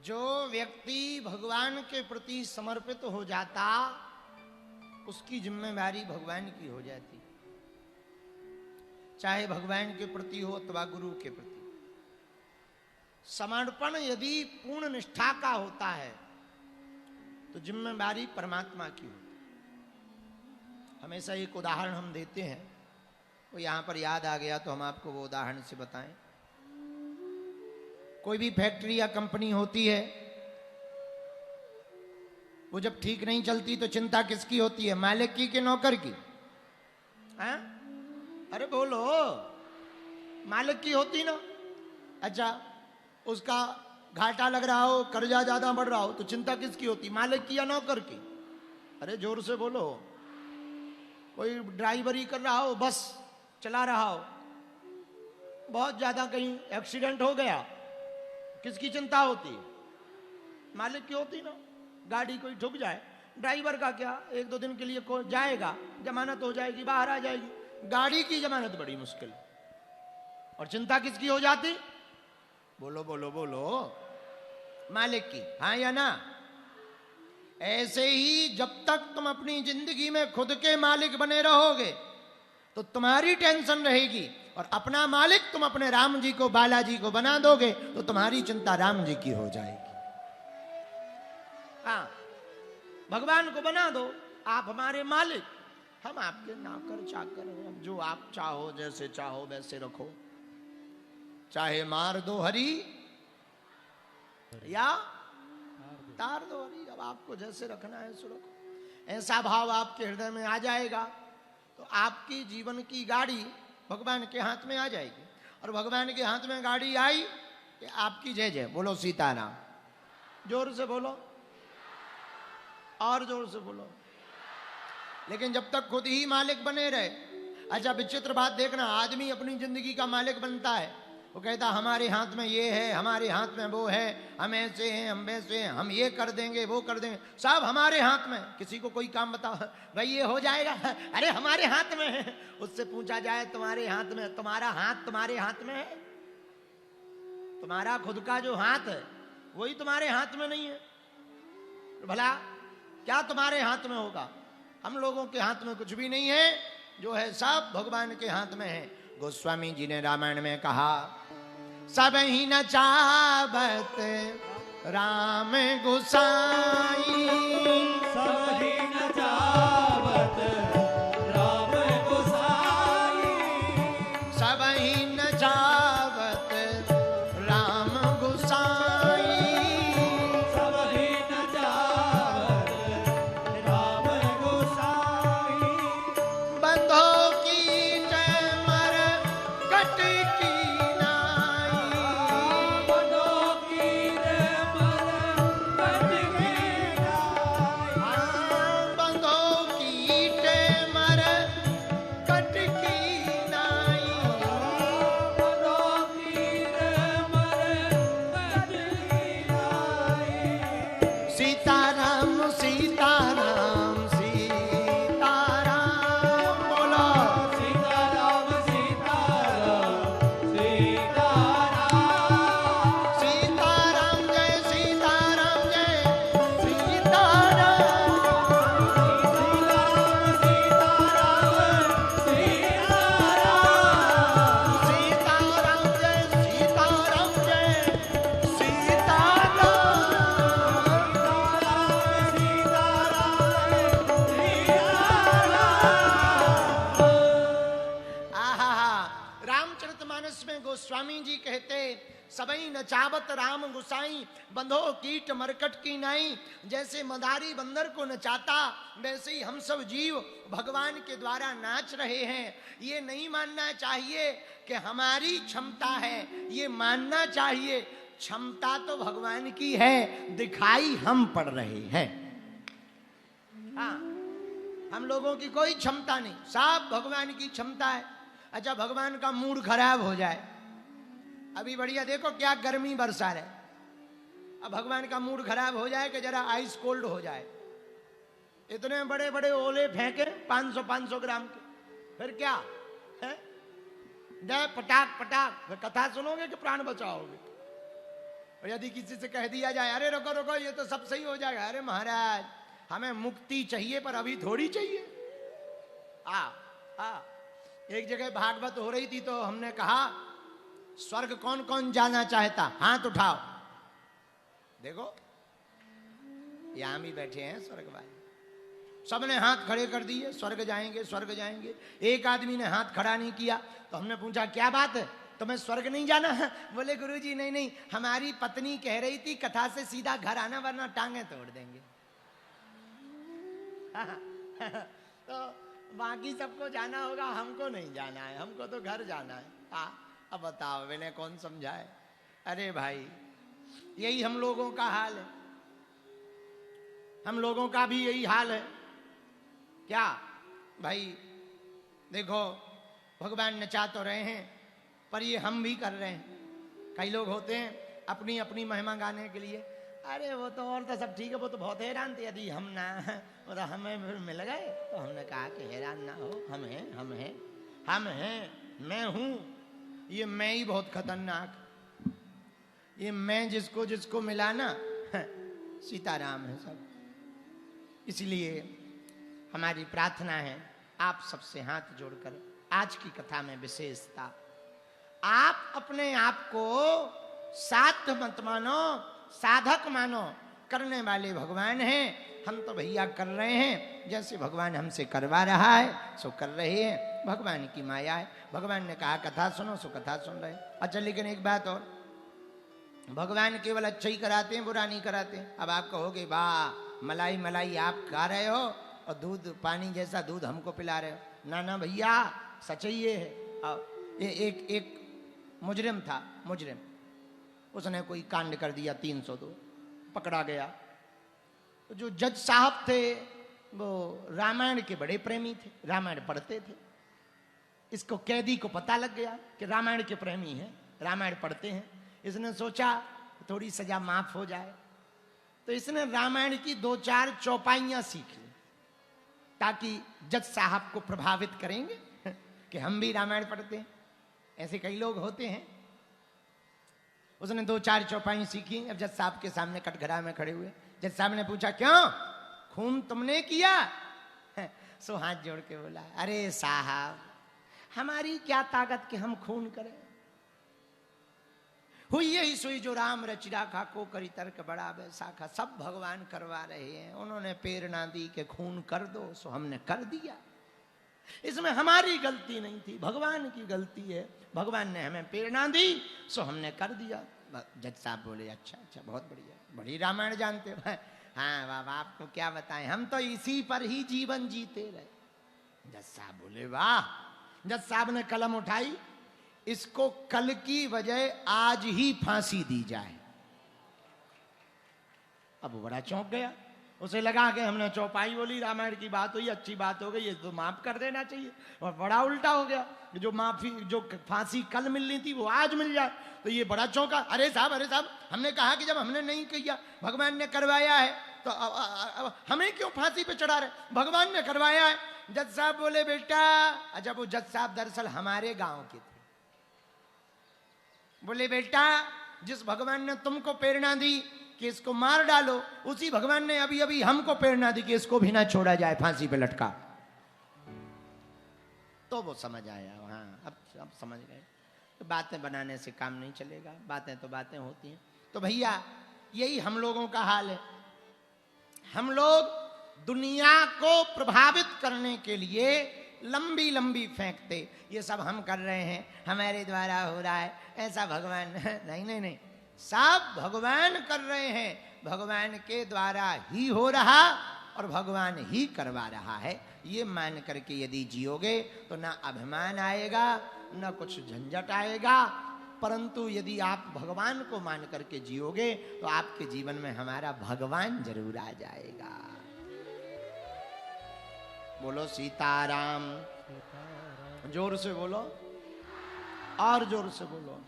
जो व्यक्ति भगवान के प्रति समर्पित हो जाता उसकी जिम्मेदारी भगवान की हो जाती, चाहे भगवान के प्रति हो अथवा गुरु के प्रति। समर्पण यदि पूर्ण निष्ठा का होता है तो जिम्मेदारी परमात्मा की होती है। हमेशा एक उदाहरण हम देते हैं, वो यहां पर याद आ गया तो हम आपको वो उदाहरण से बताएं। कोई भी फैक्ट्री या कंपनी होती है, वो जब ठीक नहीं चलती तो चिंता किसकी होती है, मालिक की कि नौकर की? हाँ? अरे बोलो, मालिक की होती ना। अच्छा, उसका घाटा लग रहा हो, कर्जा ज्यादा बढ़ रहा हो तो चिंता किसकी होती, मालिक की या नौकर की? अरे जोर से बोलो। कोई ड्राइवरी कर रहा हो, बस चला रहा हो, बहुत ज्यादा कहीं एक्सीडेंट हो गया, किसकी चिंता होती? मालिक की होती ना। गाड़ी कोई ठुक जाए, ड्राइवर का क्या, एक दो दिन के लिए जाएगा, जमानत हो जाएगी, बाहर आ जाएगी। गाड़ी की जमानत बड़ी मुश्किल, और चिंता किसकी हो जाती? बोलो बोलो बोलो, मालिक की। हाँ या ना? ऐसे ही जब तक तुम अपनी जिंदगी में खुद के मालिक बने रहोगे तो तुम्हारी टेंशन रहेगी, और अपना मालिक तुम अपने राम जी को, बालाजी को बना दोगे तो तुम्हारी चिंता राम जी की हो जाएगी। हाँ, भगवान को बना दो, आप हमारे मालिक, हम आपके नौकर चाकर हैं, जो आप चाहो जैसे चाहो वैसे रखो, चाहे मार दो हरी या तार दो हरी, अब आपको जैसे रखना है सो रखो। ऐसा भाव आपके हृदय में आ जाएगा तो आपकी जीवन की गाड़ी भगवान के हाथ में आ जाएगी, और भगवान के हाथ में गाड़ी आई कि आपकी जय जय। बोलो सीताराम, जोर से बोलो, और जोर से बोलो। लेकिन जब तक खुद ही मालिक बने रहे। अच्छा, विचित्र बात देखना, आदमी अपनी जिंदगी का मालिक बनता है, वो कहता हमारे हाथ में ये है, हमारे हाथ में वो है, हम ऐसे हैं, हम वैसे हैं, हम ये कर देंगे, वो कर देंगे, सब हमारे हाथ में। किसी को कोई काम बताओ, भाई ये हो जाएगा, अरे हमारे हाथ में है। उससे पूछा जाए तुम्हारे हाथ में, तुम्हारा हाथ तुम्हारे हाथ में है? तुम्हारा खुद का जो हाथ है वही तुम्हारे हाथ में नहीं है, भला क्या तुम्हारे हाथ में होगा? हम लोगों के हाथ में कुछ भी नहीं है, जो है सब भगवान के हाथ में है। गोस्वामी जी ने रामायण में कहा, सब ही न चावत राम गोसाई, सब ही न चावत राम गोसाई, सब ही न चावत राम गोसाई, सब ही न चावत राम गोसाई, बंधो की जय मर कट की नाई, बंधो की जय मर कट की नाई, बंधो की जय मर कट की नाई, बंधो की जय मर कट की नाई। सीताराम सीताराम सीताराम, बोलो सीताराम सीताराम सीताराम, सीताराम जय सीताराम जय सीताराम, सीताराम जय सीताराम जय सीताराम। रामचरितमानस में गोस्वामी जी कहते, सबई नचावत राम गुसाई, बंधो कीट मरकट की नाई। जैसे मदारी बंदर को नचाता, वैसे ही हम सब जीव भगवान के द्वारा नाच रहे हैं। ये नहीं मानना चाहिए कि हमारी क्षमता है, ये मानना चाहिए क्षमता तो भगवान की है, दिखाई हम पड़ रहे हैं। हाँ, हम लोगों की कोई क्षमता नहीं, सब भगवान की क्षमता है। अच्छा, भगवान का मूड खराब हो जाए, अभी बढ़िया देखो क्या गर्मी बरसा रहे, अब भगवान का मूड खराब हो जाए कि जरा आइस कोल्ड हो जाए, इतने बड़े बड़े ओले फेंके 500-500 ग्राम के, फिर क्या है? दे पटाक पटाक, कथा सुनोगे कि प्राण बचाओगे? और यदि किसी से कह दिया जाए अरे रुको रुको ये तो सब सही हो जाएगा, अरे महाराज हमें मुक्ति चाहिए पर अभी थोड़ी चाहिए। आ एक जगह भागवत हो रही थी तो हमने कहा स्वर्ग कौन कौन जाना चाहता, हाथ उठाओ। देखो यहां भी बैठे हैं स्वर्ग वाले, सबने हाथ खड़े कर दिए, स्वर्ग जाएंगे स्वर्ग जाएंगे। एक आदमी ने हाथ खड़ा नहीं किया तो हमने पूछा क्या बात है, तुम्हें स्वर्ग नहीं जाना है? बोले गुरुजी नहीं नहीं, हमारी पत्नी कह रही थी कथा से सीधा घर आना वरना टांगे तोड़ देंगे। तो बाकी सबको जाना होगा, हमको नहीं जाना है, हमको तो घर जाना है। अब बताओ मैंने कौन समझाए? अरे भाई यही हम लोगों का हाल है, हम लोगों का भी यही हाल है। क्या भाई देखो भगवान नचा तो रहे हैं पर ये हम भी कर रहे हैं। कई लोग होते हैं अपनी अपनी महिमा गाने के लिए, अरे वो तो और तो सब ठीक है, वो तो बहुत हैरान थे यदि हम ना वो तो हमें फिर मिल गए। तो हमने कहा कि हैरान ना हो, हम हैं हम हैं हम हैं, मैं हूं। ये मैं ही बहुत खतरनाक, ये मैं जिसको जिसको मिला ना सीताराम है सब। इसलिए हमारी प्रार्थना है आप सबसे हाथ जोड़कर आज की कथा में विशेषता, आप अपने आप को साध्य मत मानो, साधक मानो। करने वाले भगवान हैं, हम तो भैया कर रहे हैं, जैसे भगवान हमसे करवा रहा है सो कर रहे हैं, भगवान की माया है। भगवान ने कहा कथा सुनो सो कथा सुन रहे। अच्छा लेकिन एक बात और, भगवान केवल अच्छा ही कराते हैं, बुरा नहीं कराते। अब आप कहोगे वाह मलाई मलाई आप खा रहे हो और दूध पानी जैसा दूध हमको पिला रहे हो। ना ना भैया सच ही ये है। एक मुजरिम था, मुजरिम, उसने कोई कांड कर दिया 302, पकड़ा गया। तो जो जज साहब थे वो रामायण के बड़े प्रेमी थे, रामायण पढ़ते थे। इसको कैदी को पता लग गया कि रामायण के प्रेमी हैं, रामायण पढ़ते हैं। इसने सोचा थोड़ी सजा माफ हो जाए, तो इसने रामायण की 2-4 चौपाइयां सीख ली ताकि जज साहब को प्रभावित करेंगे कि हम भी रामायण पढ़ते हैं। ऐसे कई लोग होते हैं। उसने 2-4 चौपाई सीखी। अब जज साहब के सामने कटघरा में खड़े हुए, जज साहब ने पूछा क्यों खून तुमने किया? सो हाथ जोड़ के बोला अरे साहब हमारी क्या ताकत कि हम खून करें, हुई यही सुई जो राम रच राखा को करी तर्क बड़ा बैसाखा। सब भगवान करवा रहे हैं, उन्होंने प्रेरणा दी कि खून कर दो सो हमने कर दिया। इसमें हमारी गलती नहीं थी, भगवान की गलती है। भगवान ने हमें प्रेरणा दी सो हमने कर दिया। जज साहब बोले अच्छा अच्छा बहुत बढ़िया, बड़ी रामायण जानते हो। हाँ बाबा आपको क्या बताएं, हम तो इसी पर ही जीवन जीते रहे। जज साहब बोले वाह। जज साहब ने कलम उठाई, इसको कल की वजह आज ही फांसी दी जाए। अब वो बड़ा चौंक गया, उसे लगा कि हमने चौपाई बोली, रामायण की बात हुई, अच्छी बात हो गई, ये तो माफ कर देना चाहिए। और बड़ा उल्टा हो गया, जो फांसी कल मिलनी थी वो आज मिल जाए। तो ये बड़ा चौंका, अरे साहब हमने कहा कि जब हमने नहीं किया, भगवान ने करवाया है तो अब हमें क्यों फांसी पे चढ़ा रहे? भगवान ने करवाया है। जज साहब बोले बेटा, अच्छा वो जज साहब दरअसल हमारे गांव के थे। बोले बेटा जिस भगवान ने तुमको प्रेरणा दी कि इसको मार डालो, उसी भगवान ने अभी अभी हमको प्रेरणा दी कि इसको भी ना छोड़ा जाए, फांसी पे लटका। तो वो समझ आया। हाँ अब समझ गए। तो बातें बनाने से काम नहीं चलेगा, बातें तो बातें होती हैं। तो भैया यही हम लोगों का हाल है। हम लोग दुनिया को प्रभावित करने के लिए लंबी लंबी फेंकते, ये सब हम कर रहे हैं, हमारे द्वारा हो रहा है, ऐसा भगवान नहीं, सब भगवान कर रहे हैं। भगवान के द्वारा ही हो रहा और भगवान ही करवा रहा है। ये मान करके यदि जियोगे तो ना अभिमान आएगा ना कुछ झंझट आएगा। परंतु यदि आप भगवान को मान करके जियोगे तो आपके जीवन में हमारा भगवान जरूर आ जाएगा। बोलो सीताराम, जोर से बोलो और जोर से बोलो।